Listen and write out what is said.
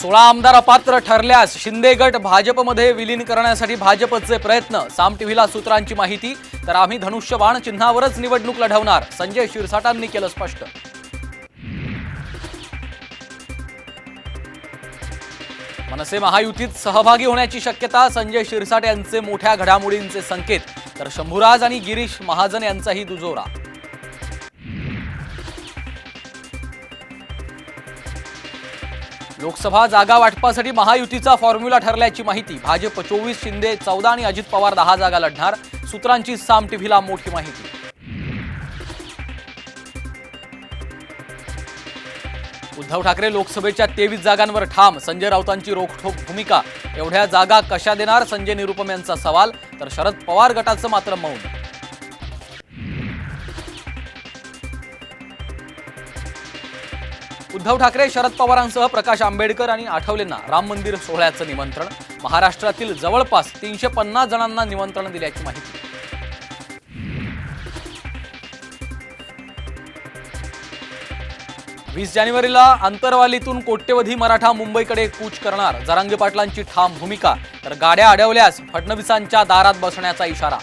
16 आमदार अपात्र ठरल्यास शिंदे गट भाजपमध्ये विलीन करण्यासाठी भाजपचे प्रयत्न। साम टीव्हीला सूत्रांची माहिती। तर आम्ही धनुष्यबाण चिन्हावरच निवडणूक लढवणार, संजय शिरसाटांनी केलं स्पष्ट। मनसे महायुतीत सहभागी होण्याची शक्यता, संजय शिरसाट यांचे मोठ्या घडामोडींचे संकेत। तर शंभूराज आणि गिरीश महाजन यांचाही दुजोरा। लोकसभा जागा वाटपासाठी महायुतीचा फॉर्म्युला ठरल्याची माहिती। भाजप 24, शिंदे 14 आणि अजित पवार 10 जागा लढणार, सूत्रांची साम टीव्हीला मोठी माहिती। उद्धव ठाकरे लोकसभेच्या 23 जागांवर ठाम, संजय राऊतांची रोखठोक भूमिका। एवढ्या जागा कशा देणार, संजय निरुपम यांचा सवाल। तर शरद पवार गटाचं मात्र मौन। उद्धव ठाकरे शरद पवारांसह प्रकाश आंबेडकर आणि आठवलेंना राम मंदिर सोहळ्याचं निमंत्रण। महाराष्ट्रातील जवळपास 350 जणांना निमंत्रण दिल्याची माहिती। 20 जानेवारीला अंतरवालीतून कोट्यवधी मराठा मुंबईकडे कूच करणार, जरांगे पाटलांची ठाम भूमिका। तर गाड्या अडवल्यास फडणवीसांच्या दारात बसण्याचा इशारा।